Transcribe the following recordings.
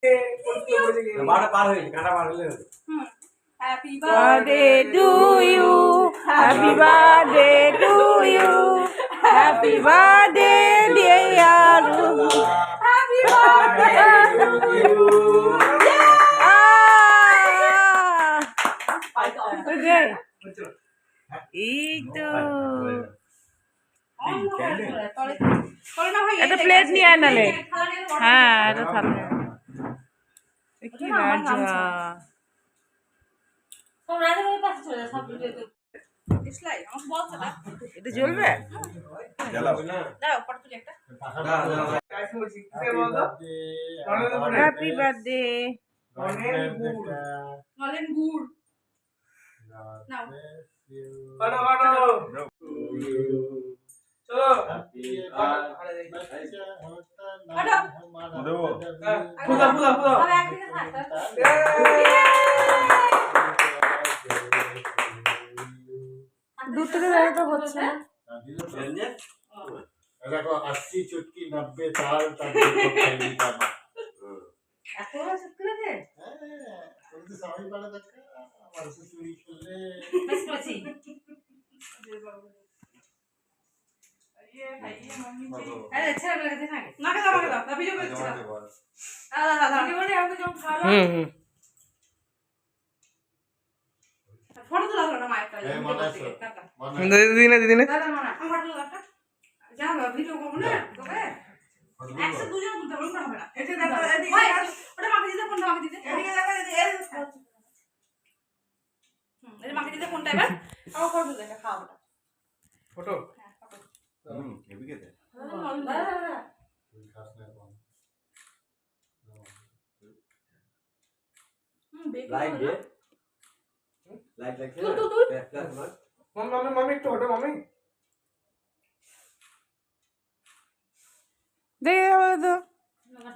Happy birthday to you. Happy birthday to you. Happy birthday, dear Yaru. Happy birthday to you. একটা plate নিয়ে আয় নালে। হ্যাঁ এটা থালে কি রাজা এটা জ্বলবে। Happy birthday. दूसरे वाले तो হচ্ছে না দেখো 80 চুটকি 90 তাল তার খাইনি কামা এত শুকরে দে হ্যাঁ তুমি তো সবাই বড় দেখা আমার সে চুরি করলে बस बची जय बाबू ये भाई मम्मी जी अरे अच्छा लग रहा है ना का वीडियो कर अच्छा वीडियो ने हमको जो खा लो फोटो तो लगा ना माइक का दीदी ने दादा माना हम फोटो लगा जा वीडियो को ना तो बे একশো দুজন তুলতে বলবো না হবে না এটা দেখো এদিকে ওটা মাকে দিতে ফোনটা মাকে দিতে এদিকে দেখো এদিকে এটা মাকে দিতে ফোনটা এবার আমার ফটো তুলে খাওয়া ফটো হ্যাঁ ফটো এদিকে দে খাস না কোন লাইক দে লাইক मम्मी একটু হটো मम्मी दे दो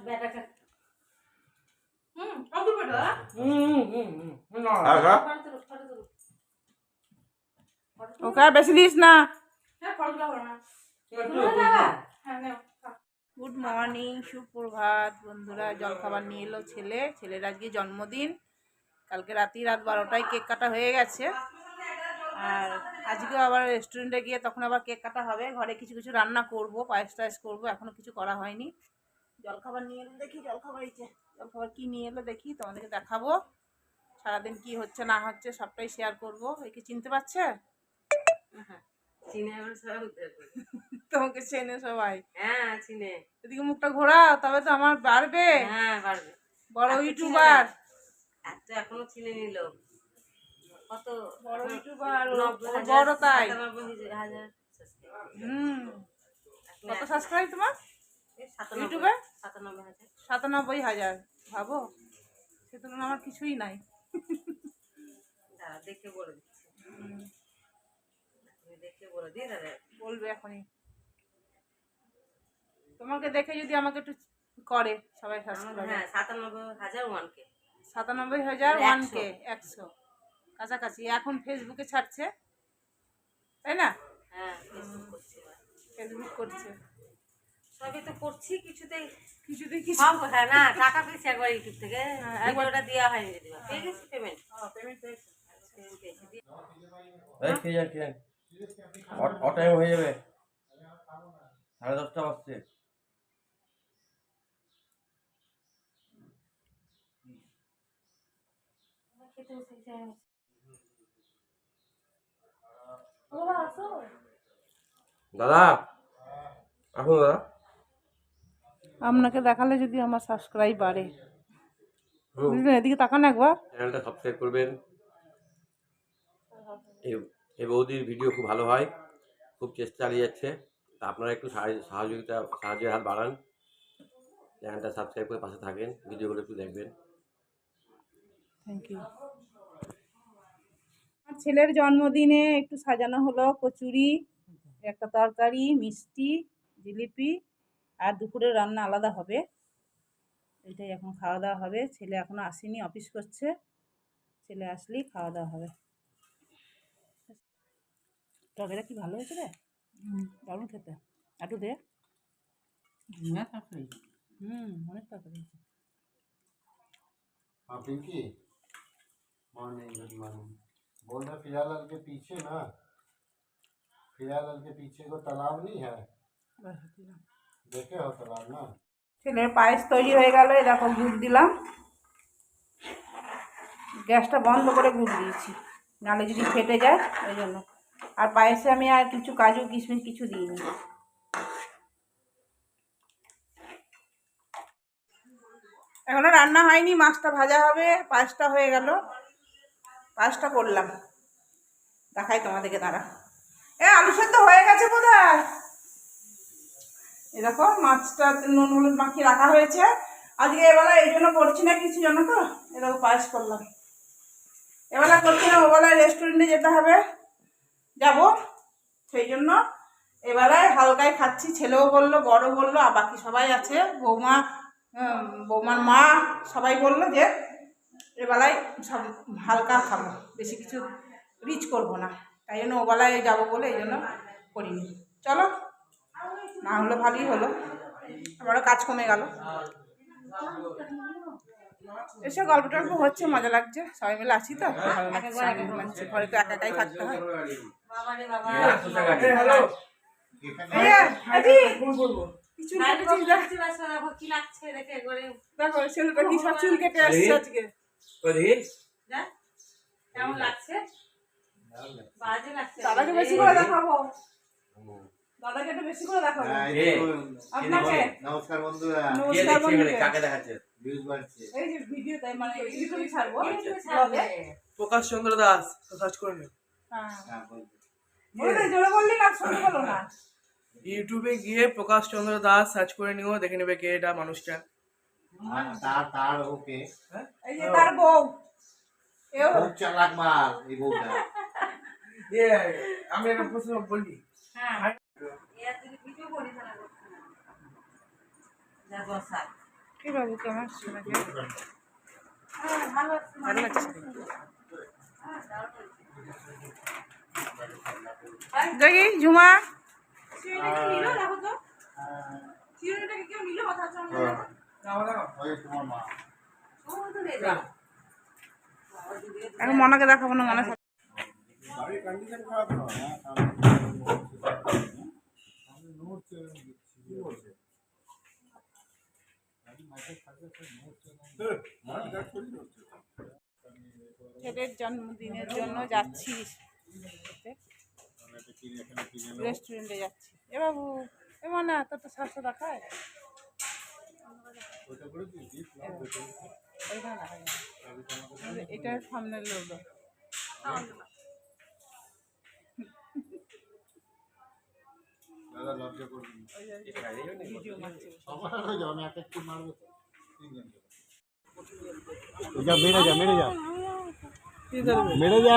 बेटा का अब बेटा ना ওকার বেশি দিস না হ্যাঁ ফল দাও না হ্যাঁ নাও গুড মর্নিং সুপ্রভাত বন্ধুরা জলখাবার নিয়ে এলো ছেলের আজকে জন্মদিন কালকে রাত 12টায় কেক কাটা হয়ে গেছে আর আজকেও আবার রেস্টুরেন্টে গিয়ে তখন আবার কেক কাটা হবে ঘরে কিছু কিছু রান্না করব পায়েস টায়েস করবো এখনো কিছু করা হয়নি জলখাবার নিয়ে এলো দেখি জলখাবার কি নিয়ে এলো দেখি তোমাদেরকে দেখাবো সারাদিন কি হচ্ছে না হচ্ছে সবটাই শেয়ার করবো একে চিনতে পারছে হ্যাঁ চিনে তোমাকে চেনে সবাই হ্যাঁ চিনে এদিকে মুখটা ঘোরাও তবে তো আমার বাড়বে হ্যাঁ বাড়বে বড় ইউটিউবার এত এখনো চিনে নিল কত বড় ইউটিউবার বড় তাই 97,000 কত সাবস্ক্রাইব তোমার ইউটিউবে 97,000 ভাবো সে তুলনায় আমার কিছুই নাই দেখে বলে দিচ্ছি দেখে বলে দিই দাদা বলবে এখনই তোমাকে দেখে যদি আমাকে একটু করে সবাই সাবস্ক্রাইব হ্যাঁ 97,000 1K 97,000 1K 100 কাছাকাছি এখন ফেসবুকে ছাড়ছে তাই না হ্যাঁ ফেসবুক করছে সবই তো করছি কিছুতেই কিছু হ্যাঁ না টাকা পেয়েছি একবার ইউটিউব থেকে একবার ওটা দেওয়া হয়নি দিবা পেয়ে গেছি পেমেন্ট পেমেন্ট পেয়েছি টাইম হয়ে যাবে 10:30 বাজছে দাদা আসুন দাদা আপনাকে দেখালে যদি আমার সাবস্ক্রাইব বাড়ে বুঝলেন এদিকে তাকান একবার চ্যানেলটা সাবস্ক্রাইব করবেন এই বৌদির ভিডিও খুব ভালো হয় খুব চেষ্টা চালিয়ে যাচ্ছে তা আপনারা একটু সাহায্যের হাত বাড়ান চ্যানেলটা সাবস্ক্রাইব করে পাশে থাকেন ভিডিওগুলো একটু দেখবেন থ্যাংক ইউ আমার ছেলের জন্মদিনে একটু সাজানো হলো কচুরি একটা তরকারি মিষ্টি জিলিপি আর দুপুরের রান্না আলাদা হবে এটাই এখন খাওয়া দাওয়া হবে ছেলে এখনো আসেনি অফিস করছে ছেলে আসলেই খাওয়া দাওয়া হবে তরকারিটা কি ভালো হয়েছে রে দারুণ খেতে একটু দে অনেক তরকারি হয়েছে हाँ पिंकी मॉर्निंग गुड मॉर्निंग। बोल रहे फिलहाल के पीछे ना, फिलहाल के पीछे को तालाब नहीं है, देखे हो तालाब ना। ছেলের পায়েস তৈরি হয়ে গেল, এরকম গুড় দিলাম, গ্যাসটা বন্ধ করে গুড় দিয়েছি, নাহলে যদি ফেটে যায় ওই জন্য। আর পায়েসে আমি আর কিছু কাজু কিশমিশ কিছু দিইনি। এখনো রান্না হয়নি, মাছটা ভাজা হবে, পায়েসটা হয়ে গেল, পায়েসটা করলাম, দেখাই তোমাদেরকে। দাঁড়া, আলু সেদ্ধ হয়ে গেছে বোধ হয়। এরকম মাছটা নুন হলুদ মাখিয়ে রাখা হয়েছে। আজকে এবেলা এই জন্য করছি না কিছু, জানো তো, এরকম পায়েস করলাম। এবেলা করছি না, ওবেলায় রেস্টুরেন্টে যেতে হবে, যাব, সেই জন্য এবেলায় হালকায় খাচ্ছি। ছেলেও বললো, বড় বললো, আর বাকি সবাই আছে, বৌমা, বৌমার মা সবাই বললো যে এবেলায় সব হালকা খাবো, বেশি কিছু রিচ করবো না, তাই জন্য ওবেলায় যাবো বলে এই জন্য করিনি। চলো, না হলো ভালোই হলো, আমারও কাজ কমে গেল। এসে গল্প টল্প হচ্ছে, মজা লাগছে, সবাই মিলে আছি তো ভালো লাগছে, আনন্দ লাগছে। ঘরে তো একা একাই থাকতে হয়। দেখো ছেলেটা কি সব চুল কেটে আসছে আজকে। কেমন লাগছে? বাজে লাগছে। দাদাকে বেশি করে দেখাবো, দাদাকে একটু বেশি করে দেখাবো আপনাকে। নমস্কার বন্ধুরা, নমস্কার বন্ধুরা। কাকে দেখাচ্ছে? ভিউজ বাড়ছে। এই যে ভিডিও তাই মানে ইউটিউবে ছাড়বো। প্রকাশ চন্দ্র দাস সার্চ করে নিও। হ্যাঁ, হ্যাঁ বলবে। বলে জোরে বললি না, শুনতে বলো না। ইউটিউবে গিয়ে প্রকাশ চন্দ্র দাস সার্চ করে নিও, দেখে নেবে কে এটা মানুষটা। তার তার ওকে এই যে তার বউ, এও খুব চালাক মাল এই বউটা। আমি একটা প্রশ্ন বলি, হ্যাঁ, এর যদি ভিডিও করি তাহলে করতে না। যা বসা। কি বাবু কেমন শোনাকে হ্যাঁ, ভালো আছে। ভালো লাগছে। দেখি ঝুমা শিরোনাটা নিল, দেখো তো শিরোনাটাকে কেউ নিল, কথা হচ্ছে আমাদের। ওই তোমার মা। ও তো রে যা। এখন মনাকে দেখাবো না, মনে বাড়ির কন্ডিশন খারাপ না, হ্যাঁ আমি নড়ছে কি বলছে আমি মাঝে থাকে তো নড়ছে না, দেখ করি নড়ছে। ছেলের জন্মদিনের জন্য যাচ্ছি রেস্টুরেন্টে, যাচ্ছি। এ বাবু, এ মনা তোর তো স্বাস্থ্য দেখায়, ওটা করে দিই গিফট না দেখো ওইখানে দেখা যাবে, এটার সামনে লোক। দাদা লজ্জা করবেন না। ভিডিও মারছে। সবার হয়ে যাও, আমি এক একটু মারবো তো তিনজন যা মেরে যা মেরে যা মেরে যা।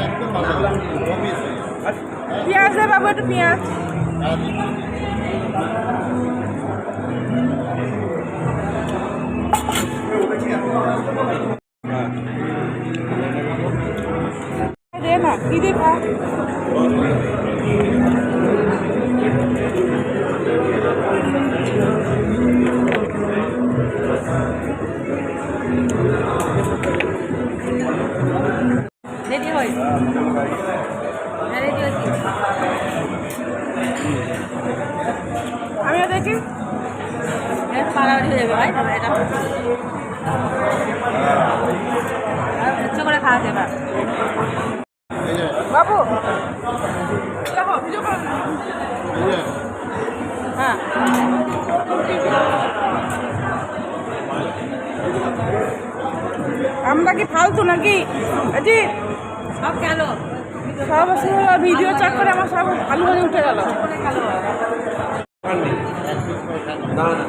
একদম ভালো প্রমিস হয়ে যাবে। পেঁয়াজ দে বাবু, একটু পেঁয়াজ। হ্যাঁ, দিচ্ছি। দে না, কি দে খা। রেডি হয়েছে, রেডি হয়েছি। আমিও দেখি। এটা বাড়াবাড়ি হয়ে যাবে ভাই, এটা ইচ্ছে করে খাওয়া যাবে। এই যে, বাবু দেখো, ভিডিও করো না। এই যে, হ্যাঁ, আমরা কি ফালতু নাকি? আজি সব গেল, সব ভিডিও চেক করে আমার সব আলু ভাজি উঠে গেল। না না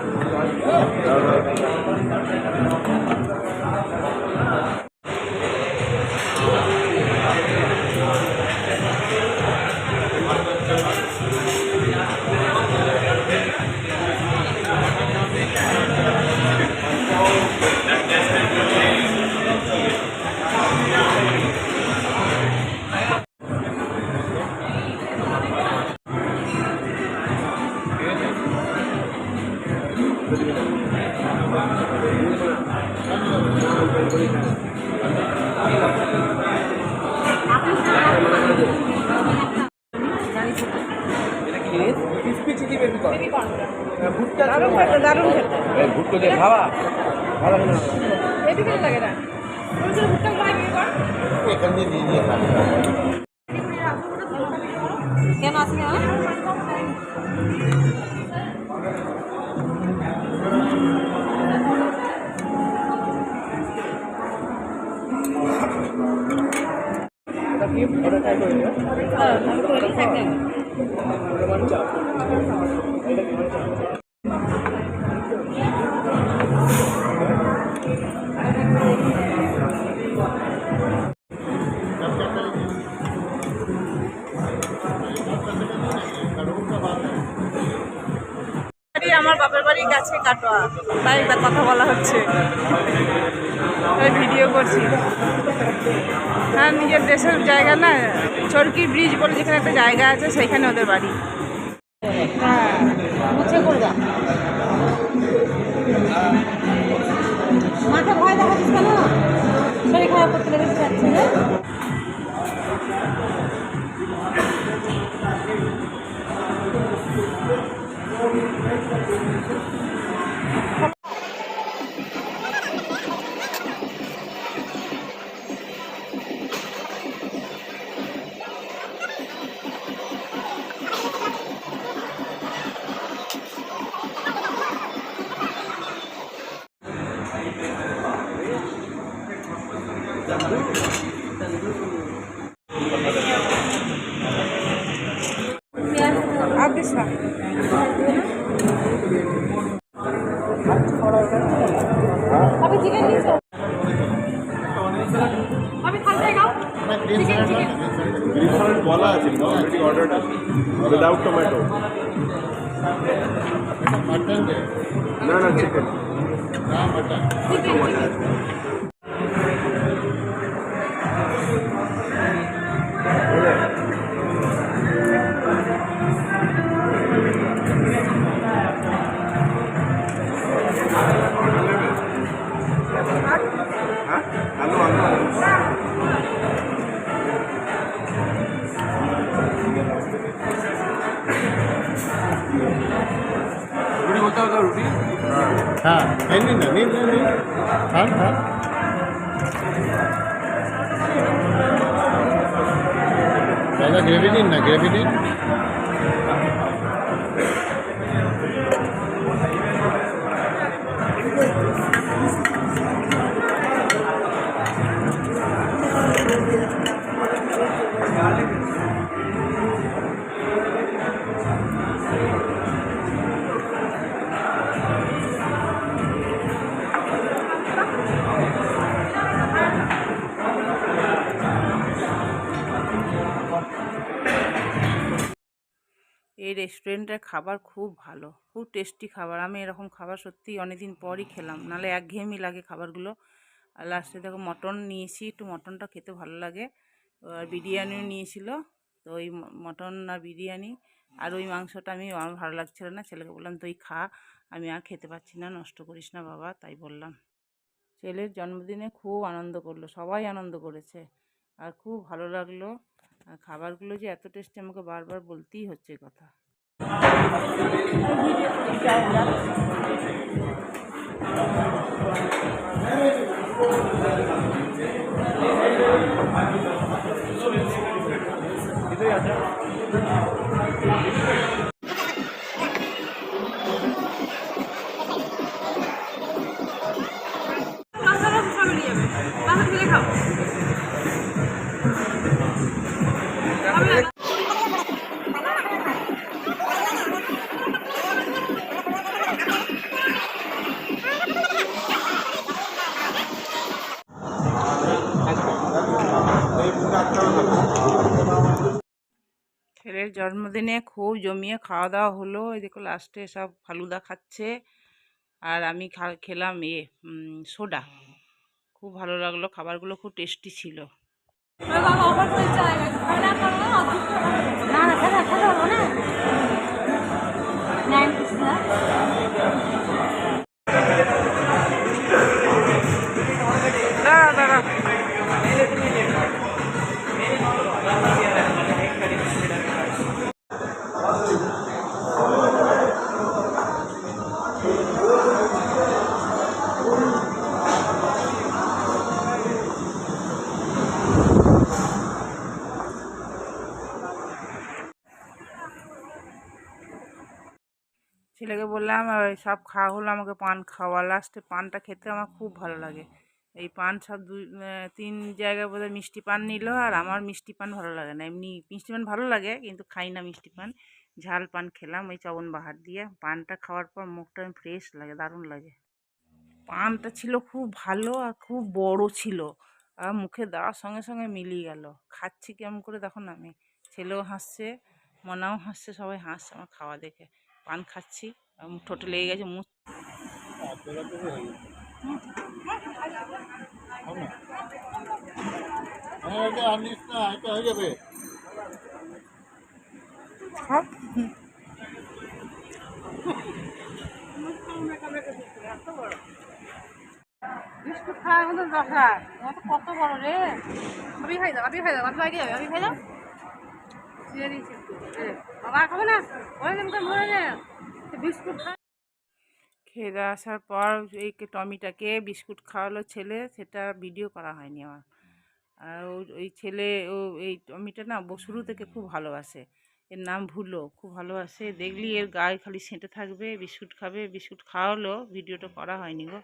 দারুণ খেতে, দারুণ খেতে। ভুট্টো দিয়ে খাওয়া ভালো না। এদিকে লাগে না। ভুট্টা লাগিয়ে কর। এখান দিয়ে দিয়ে খাবে। কেন আসে না? আমার বাপের বাড়ির কাছে কাটোয়া, তাই একটা কথা বলা হচ্ছে, তাই ভিডিও করছি। হ্যাঁ, নিজের দেশের জায়গা না, চরকি ব্রিজ বলে যেখানে একটা জায়গা আছে, সেইখানে ওদের বাড়ি। হ্যাঁ, মুছে করবা, মাথা ভয় দেখাচ্ছিস কেন? শরীর খারাপ করতে লেগেছে যাচ্ছে না। আর দিস না। अभी चिकन नहीं सर, अभी खाते हैं चिकन चिकन গ্রিন স্যালাড বলা আছে অলরেডি অর্ডার আছে উইদাউট টমেটো मटन दे। না না চিকেন हाँ, मटन। चिकन चिकन হ্যাঁ আলু আলু রুটি বলতে হবে রুটি हाँ, नहीं ना, नहीं। हाँ, हाँ। पहले ग्रेवी दिन ना, ग्रेवी दिन। এই রেস্টুরেন্টের খাবার খুব ভালো, খুব টেস্টি খাবার। আমি এরকম খাবার সত্যিই অনেকদিন পরই খেলাম, নাহলে একঘেয়েমি লাগে খাবারগুলো। আর লাস্টে দেখো মটন নিয়েছি, একটু মটনটা খেতে ভালো লাগে। আর বিরিয়ানিও নিয়েছিল, তো ওই মটন আর বিরিয়ানি আর ওই মাংসটা আমার ভালো লাগছিল না। ছেলেকে বললাম তুই খা, আমি আর খেতে পারছি না, নষ্ট করিস না বাবা, তাই বললাম। ছেলের জন্মদিনে খুব আনন্দ করলো, সবাই আনন্দ করেছে আর খুব ভালো লাগলো। আর খাবারগুলো যে এত টেস্টি আমাকে বারবার বলতেই হচ্ছে এই কথা। ছেলের জন্মদিনে খুব জমিয়ে খাওয়া দাওয়া হলো। এই দেখো লাস্টে সব ফালুদা খাচ্ছে আর আমি খেলাম সোডা। খুব ভালো লাগলো, খাবারগুলো খুব টেস্টি ছিল। দাঁড়া ছেলেকে বললাম সব খাওয়া হলো, আমাকে পান খাওয়া। লাস্টে পানটা খেতে আমার খুব ভালো লাগে। এই পান সব 3 জায়গায় বোধহয় মিষ্টি পান নিল, আর আমার মিষ্টি পান ভালো লাগে না। এমনি মিষ্টি পান ভালো লাগে কিন্তু খাই না মিষ্টি পান। ঝাল পান খেলাম ওই চবন বাহার দিয়ে। পানটা খাওয়ার পর মুখটা ফ্রেশ লাগে, দারুণ লাগে। পানটা ছিল খুব ভালো আর খুব বড় ছিল, আর মুখে দেওয়ার সঙ্গে সঙ্গে মিলিয়ে গেল। খাচ্ছি কেমন করে দেখো না আমি, ছেলেও হাসছে, মনাও হাসছে, সবাই হাসছে আমার খাওয়া দেখে। পান খাচ্ছি, ঠোঁটে লেগে গেছে মুখ। আনিস না, এটা হয়ে যাবে। বিস্কুট খাওয়ার মতো দরকার, কত বড় রে। আমি খাই দাও, আমি খাই দাও, আমি খাই দাও, আমি খাই দাও। দিয়ে দিয়েছি বাবা খাবো না, ওই দিন মরে নে বিস্কুট খা। খেয়ে দিয়ে আসার পর এই টমিটাকে বিস্কুট খাওয়ালো ছেলে, সেটা ভিডিও করা হয়নি আমার। আর ওই ছেলে এই টমিটা না শুরু থেকে খুব ভালোবাসে। এর নাম ভুলো, খুব ভালোবাসে। দেখলি এর গায়ে খালি সেঁটে থাকবে, বিস্কুট খাবে। বিস্কুট খাওয়ালো, ভিডিওটা করা হয়নি গো।